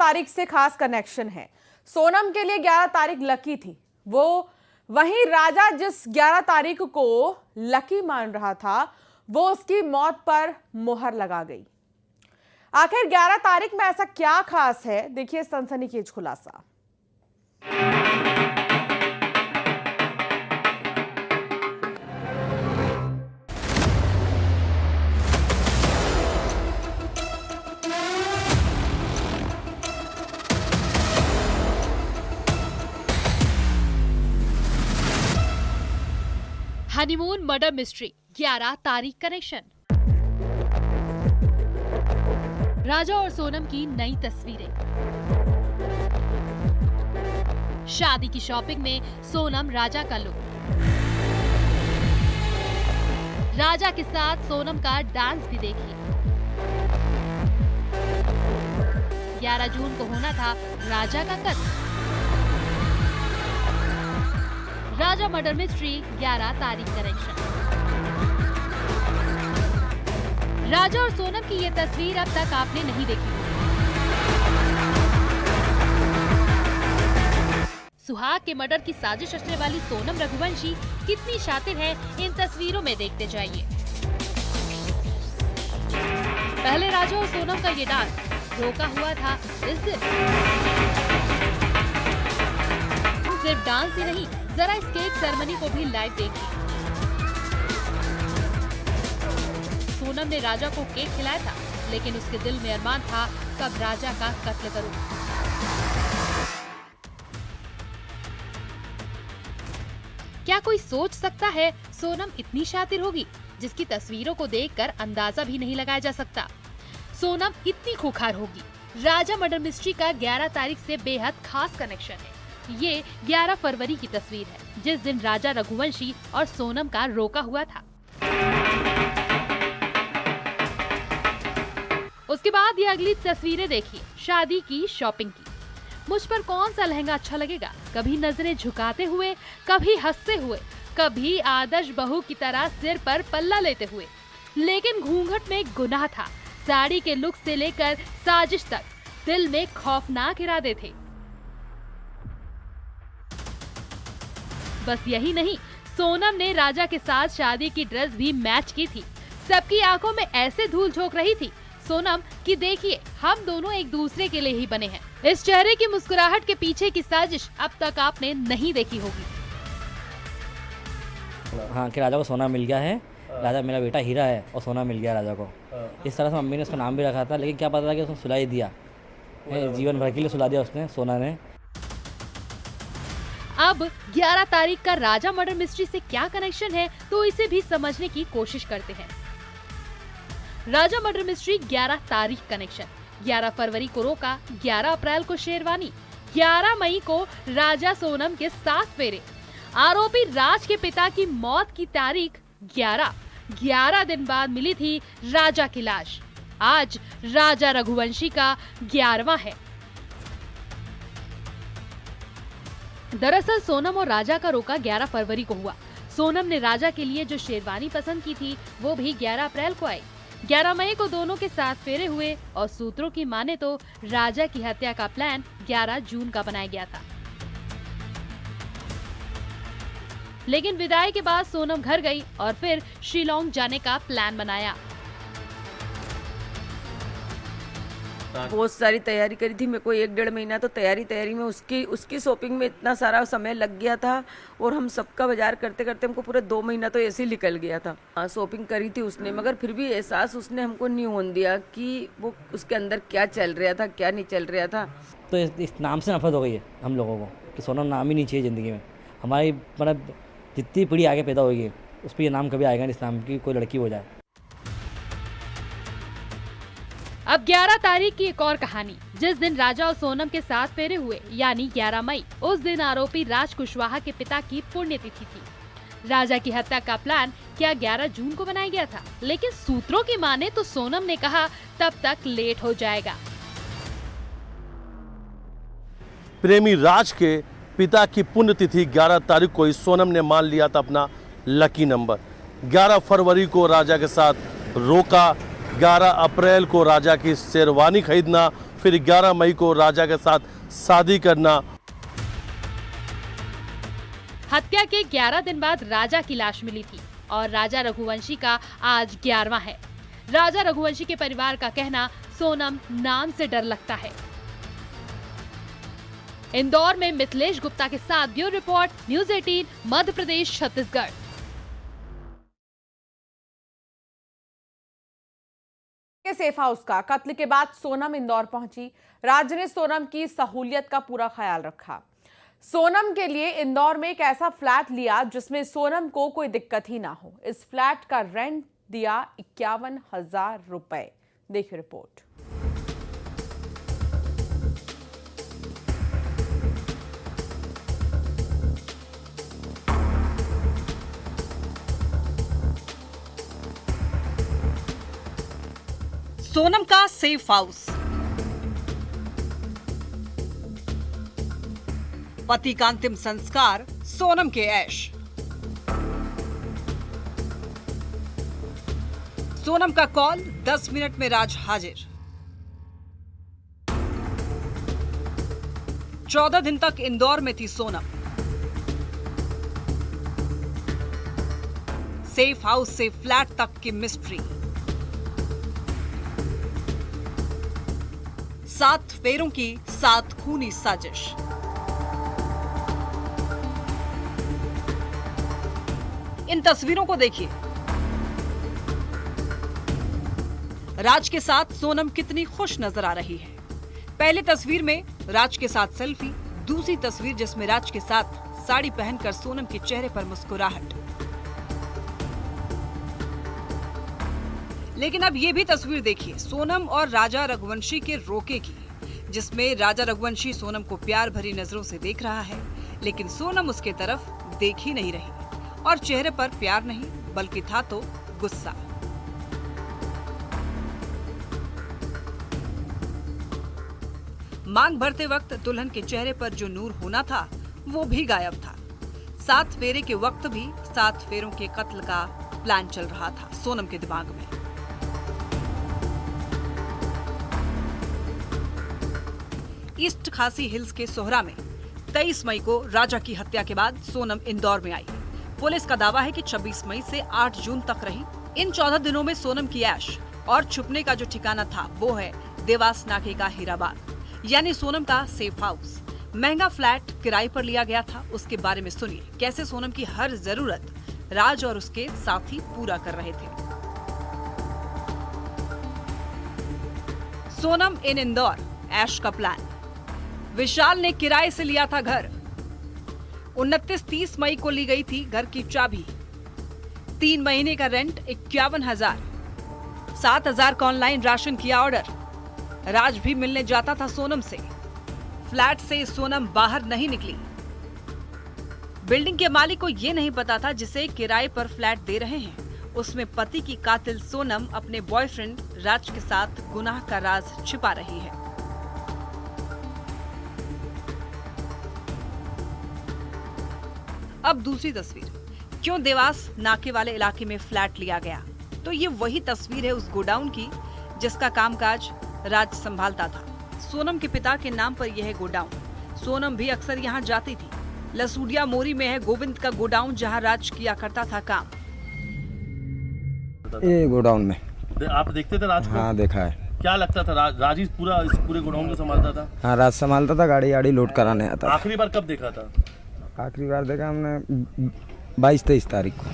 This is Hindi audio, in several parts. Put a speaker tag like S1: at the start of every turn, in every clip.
S1: तारीख से खास कनेक्शन है। सोनम के लिए 11 तारीख लकी थी, वो वहीं राजा जिस 11 तारीख को लकी मान रहा था वो उसकी मौत पर मोहर लगा गई। आखिर 11 तारीख में ऐसा क्या खास है, देखिए सनसनीखेज खुलासा।
S2: हनीमून मर्डर मिस्ट्री 11 तारीख कनेक्शन। राजा और सोनम की नई तस्वीरें। शादी की शॉपिंग में सोनम राजा का लुक। राजा के साथ सोनम का डांस भी देखिए। 11 जून को होना था राजा का कत्ल। राजा मर्डर मिस्ट्री 11 तारीख कनेक्शन। राजा और सोनम की ये तस्वीर अब तक आपने नहीं देखी। सुहाग के मर्डर की साजिश रचने वाली सोनम रघुवंशी कितनी शातिर है, इन तस्वीरों में देखते जाइए। पहले राजा और सोनम का ये डांस रोका हुआ था इस दिन। सिर्फ डांस ही नहीं, जरा इस केक सेरेमनी को भी लाइव देखिए। सोनम ने राजा को केक खिलाया था, लेकिन उसके दिल में अरमान था कब राजा का कत्ल करूं। क्या कोई सोच सकता है सोनम इतनी शातिर होगी, जिसकी तस्वीरों को देखकर अंदाजा भी नहीं लगाया जा सकता। सोनम इतनी खूंखार होगी। राजा मर्डर मिस्ट्री का 11 तारीख से बेहद खास कनेक्शन है। ये 11 फरवरी की तस्वीर है, जिस दिन राजा रघुवंशी और सोनम का रोका हुआ था। उसके बाद ये अगली तस्वीरें देखिए, शादी की शॉपिंग की। मुझ पर कौन सा लहंगा अच्छा लगेगा, कभी नजरें झुकाते हुए, कभी हंसते हुए, कभी आदर्श बहू की तरह सिर पर पल्ला लेते हुए। लेकिन घूंघट में गुनाह था। साड़ी के लुक से लेकर साजिश तक दिल में खौफनाक इरादे थे। बस यही नहीं, सोनम ने राजा के साथ शादी की ड्रेस भी मैच की थी। सबकी आंखों में ऐसे धूल झोंक रही थी सोनम कि देखिए, हम दोनों एक दूसरे के लिए ही बने हैं। इस चेहरे की मुस्कुराहट के पीछे की साजिश अब तक आपने नहीं देखी होगी।
S3: हाँ, कि राजा को सोना मिल गया है, राजा मेरा बेटा हीरा है और सोना मिल गया राजा को। इस तरह से मम्मी ने उसका नाम भी रखा था, लेकिन क्या पता था कि उसने सुला ही दिया, जीवन भर के लिए सुला दिया उसने, सोना ने।
S2: अब 11 तारीख का राजा मर्डर मिस्ट्री से क्या कनेक्शन है, तो इसे भी समझने की कोशिश करते हैं। राजा मर्डर मिस्ट्री 11 तारीख कनेक्शन। 11 फरवरी को रोका, 11 अप्रैल को शेरवानी, 11 मई को राजा सोनम के 7 फेरे। आरोपी राज के पिता की मौत की तारीख 11 दिन बाद मिली थी राजा की लाश। आज राजा रघुवंशी का 11वां है। दरअसल सोनम और राजा का रोका 11 फरवरी को हुआ। सोनम ने राजा के लिए जो शेरवानी पसंद की थी, वो भी 11 अप्रैल को आई। 11 मई को दोनों के साथ फेरे हुए और सूत्रों की माने तो राजा की हत्या का प्लान 11 जून का बनाया गया था। लेकिन विदाई के बाद सोनम घर गई और फिर शिलोंग जाने का प्लान बनाया।
S4: बहुत सारी तैयारी करी थी। मेरे को 1-1.5 महीना तो तैयारी में उसकी शॉपिंग में इतना सारा समय लग गया था, और हम सबका बाजार करते करते हमको पूरे 2 महीना तो ऐसे ही निकल गया था। हाँ, शॉपिंग करी थी उसने, मगर फिर भी एहसास उसने हमको नहीं होने दिया कि वो उसके अंदर क्या चल रहा था, क्या नहीं चल रहा था।
S3: तो इस नाम से नफरत हो गई है हम लोगों को कि सोनम नाम ही नहीं चाहिए ज़िंदगी में। हमारी मतलब जितनी पीढ़ी आगे पैदा होगी उस पर ये नाम कभी आएगा नहीं, इस नाम की कोई लड़की हो जाए।
S2: अब 11 तारीख की एक और कहानी। जिस दिन राजा और सोनम के साथ फेरे हुए, यानी 11 मई, उस दिन आरोपी राज कुशवाहा के पिता की पुण्यतिथि थी। राजा की हत्या का प्लान क्या 11 जून को बनाया गया था, लेकिन सूत्रों की माने तो सोनम ने कहा तब तक लेट हो जाएगा।
S5: प्रेमी राज के पिता की पुण्यतिथि 11 तारीख को ही सोनम ने मान लिया था अपना लकी नंबर। 11 फरवरी को राजा के साथ रोका, 11 अप्रैल को राजा की शेरवानी खरीदना, फिर 11 मई को राजा के साथ शादी करना।
S2: हत्या के 11 दिन बाद राजा की लाश मिली थी और राजा रघुवंशी का आज 11वां है। राजा रघुवंशी के परिवार का कहना, सोनम नाम से डर लगता है। इंदौर में मिथिलेश गुप्ता के साथ bureau report, news 18, Madhya Pradesh, Chhattisgarh.
S1: Safe house का कत्ल के बाद सोनम इंदौर पहुंची। राज ने सोनम की सहूलियत का पूरा ख्याल रखा। सोनम के लिए इंदौर में एक ऐसा फ्लैट लिया जिसमें सोनम को कोई दिक्कत ही ना हो। इस फ्लैट का रेंट दिया 51,000 रुपए। देखिए रिपोर्ट।
S6: सोनम का सेफ हाउस। पति का अंतिम संस्कार, सोनम के ऐश। सोनम का कॉल, 10 मिनट में राज हाजिर। 14 दिन तक इंदौर में थी सोनम। सेफ हाउस से फ्लैट तक की मिस्ट्री। 7 फेरों की 7 खूनी साजिश। इन तस्वीरों को देखिए। राज के साथ सोनम कितनी खुश नजर आ रही है। पहली तस्वीर में राज के साथ सेल्फी, दूसरी तस्वीर जिसमें राज के साथ साड़ी पहनकर सोनम के चेहरे पर मुस्कुराहट। लेकिन अब ये भी तस्वीर देखिए सोनम और राजा रघुवंशी के रोके की, जिसमें राजा रघुवंशी सोनम को प्यार भरी नजरों से देख रहा है, लेकिन सोनम उसके तरफ देख ही नहीं रही और चेहरे पर प्यार नहीं बल्कि था तो गुस्सा। मांग भरते वक्त दुल्हन के चेहरे पर जो नूर होना था वो भी गायब था। 7 फेरे के वक्त भी 7 फेरों के कत्ल का प्लान चल रहा था सोनम के दिमाग में। ईस्ट खासी हिल्स के सोहरा में 23 मई को राजा की हत्या के बाद सोनम इंदौर में आई। पुलिस का दावा है कि 26 मई से 8 जून तक रही। इन 14 दिनों में सोनम की ऐश और छुपने का जो ठिकाना था वो है देवास नाके का हीराबाग, यानी सोनम का सेफ हाउस। महंगा फ्लैट किराए पर लिया गया था। उसके बारे में सुनिए, कैसे सोनम की हर जरूरत राज और उसके साथी पूरा कर रहे थे। सोनम इन इंदौर, ऐश का प्लान। विशाल ने किराए से लिया था घर। 29-30 मई को ली गई थी घर की चाबी। 3 महीने का रेंट 51,000। 7,000 का ऑनलाइन राशन किया ऑर्डर। राज भी मिलने जाता था सोनम से। फ्लैट से सोनम बाहर नहीं निकली। बिल्डिंग के मालिक को यह नहीं पता था जिसे किराए पर फ्लैट दे रहे हैं, उसमें पति की कातिल सोनम अपने बॉयफ्रेंड राज के साथ गुनाह का राज छिपा रही है। अब दूसरी तस्वीर, क्यों देवास नाके वाले इलाके में फ्लैट लिया गया? तो ये वही तस्वीर है उस गोडाउन की जिसका कामकाज राज संभालता था। सोनम के पिता के नाम पर यह गोडाउन। सोनम भी अक्सर यहाँ जाती थी। लसूडिया मोरी में है गोविंद का गोडाउन, जहाँ राज किया करता था काम।
S7: ये गोडाउन में
S5: आप देखते थे राज को?
S7: हाँ, देखा है।
S5: क्या लगता था राज ही इस पूरे गोडाउन को संभालता था?
S7: हाँ, राज संभालता था, गाड़ी लोड कराने आता था।
S5: आखिरी बार कब देखा था?
S7: आखिरी बार देखा हमने 22-23 तारीख को।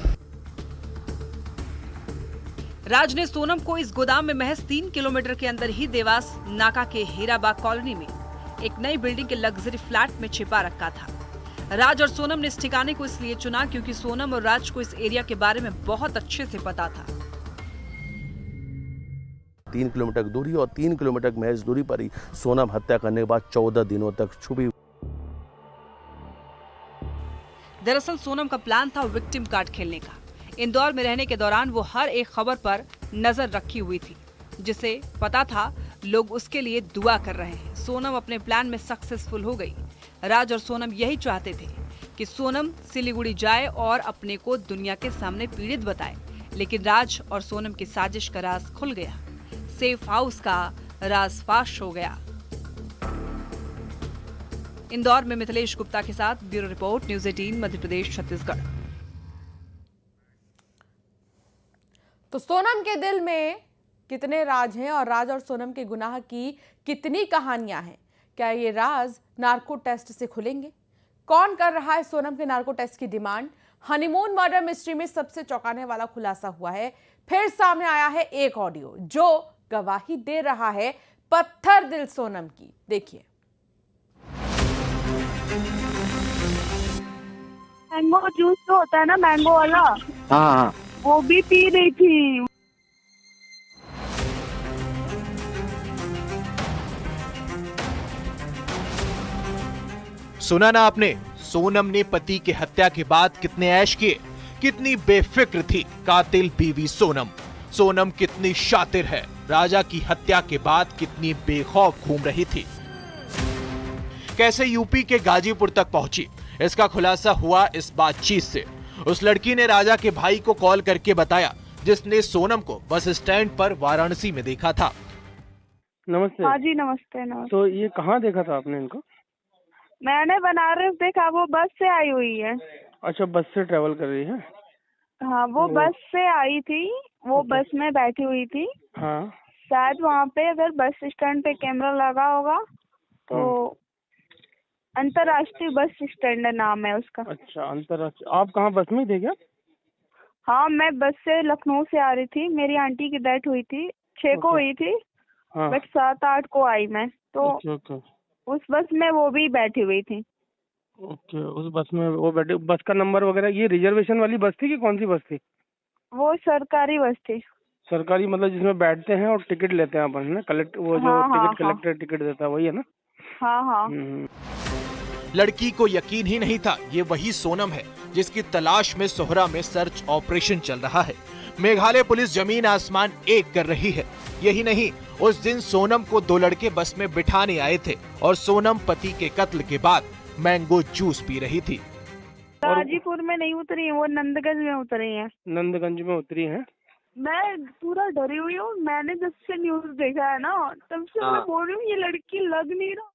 S6: राज ने सोनम को इस गोदाम में महज 3 किलोमीटर के अंदर ही देवास नाका के हीराबाग कॉलोनी में एक नई बिल्डिंग के लग्जरी फ्लैट में छिपा रखा था। राज और सोनम ने इस ठिकाने को इसलिए चुना क्योंकि सोनम और राज को इस एरिया के बारे में बहुत अच्छे से पता था।
S5: 3 किलोमीटर की दूरी और 3 किलोमीटर की महज दूरी पर ही सोनम हत्या करने के बाद 14 दिनों तक छुपी।
S6: दरअसल सोनम का प्लान था विक्टिम कार्ड खेलने का। इंदौर में रहने के दौरान वो हर एक खबर पर नजर रखी हुई थी, जिसे पता था लोग उसके लिए दुआ कर रहे हैं। सोनम अपने प्लान में सक्सेसफुल हो गई। राज और सोनम यही चाहते थे कि सोनम सिलीगुड़ी जाए और अपने को दुनिया के सामने पीड़ित बताए, लेकिन राज और सोनम की साजिश का राज खुल गया। सेफ हाउस का राज फाश हो गया। इंदौर में मिथिलेश गुप्ता के साथ bureau report, news 18 Madhya Pradesh Chhattisgarh.
S1: तो सोनम के दिल में कितने राज हैं और राज और सोनम के गुनाह की कितनी कहानियां हैं? क्या ये राज नार्को टेस्ट से खुलेंगे? कौन कर रहा है सोनम के नार्को टेस्ट की डिमांड? हनीमून मर्डर मिस्ट्री में सबसे चौंकाने वाला खुलासा हुआ है। फिर सामने आया है एक ऑडियो जो गवाही दे रहा है पत्थर दिल सोनम की। देखिए।
S8: मैंगो जूस जो होता है ना, मैंगो वाला,
S7: हाँ
S8: वो भी पी रही थी।
S9: सुना ना आपने, सोनम ने पति की हत्या के बाद कितने ऐश किए, कितनी बेफिक्र थी कातिल बीवी सोनम। सोनम कितनी शातिर है, राजा की हत्या के बाद कितनी बेखौफ घूम रही थी, कैसे यूपी के गाजीपुर तक पहुंची, इसका खुलासा हुआ इस बातचीत से। उस लड़की ने राजा के भाई को कॉल करके बताया जिसने सोनम को बस स्टैंड पर वाराणसी में देखा था।
S10: नमस्ते।
S8: हाँ जी, नमस्ते नमस्ते।
S10: तो ये कहाँ देखा था आपने इनको?
S8: मैंने बनारस देखा, वो बस से आई हुई है।
S10: अच्छा, बस से ट्रेवल कर रही है?
S8: हाँ, वो बस से आई थी, वो बस में बैठी हुई थी।
S10: हाँ।
S8: शायद वहाँ पे अगर बस स्टैंड पे कैमरा लगा होगा तो अंतर्राष्ट्रीय बस स्टैंड नाम है उसका।
S10: अच्छा, अंतर्राष्ट्रीय। आप कहाँ बस में ही थे क्या?
S8: हाँ, मैं बस से लखनऊ से आ रही थी। मेरी आंटी की डेथ हुई थी, 6 को हुई थी,
S10: हाँ।
S8: बट 7-8 को आई मैं। तो
S10: ओके।
S8: उस बस में वो भी बैठी हुई थी।
S10: ओके, उस बस में वो बैठे। बस का नंबर वगैरह, ये रिजर्वेशन वाली बस थी कि कौन सी बस थी?
S8: वो सरकारी बस थी।
S10: सरकारी मतलब जिसमें बैठते हैं और टिकट लेते हैं अपन, ना? कलेक्ट, वो जो टिकट कलेक्टर टिकट देता है, वही है ना?
S8: हाँ।
S9: लड़की को यकीन ही नहीं था ये वही सोनम है जिसकी तलाश में सोहरा में सर्च ऑपरेशन चल रहा है। मेघालय पुलिस जमीन आसमान एक कर रही है। यही नहीं, उस दिन सोनम को 2 लड़के बस में बिठाने आए थे और सोनम पति के कत्ल के बाद मैंगो जूस पी रही थी।
S8: गाजीपुर में नहीं उतरी है, वो नंदगंज में उतरी है।
S10: नंदगंज में उतरी है।
S8: मैं पूरा डरी हुई हूँ। मैंने जब से न्यूज देखा है ना, तब से मैं बोल रही हूँ ये लड़की लग नहीं रहा।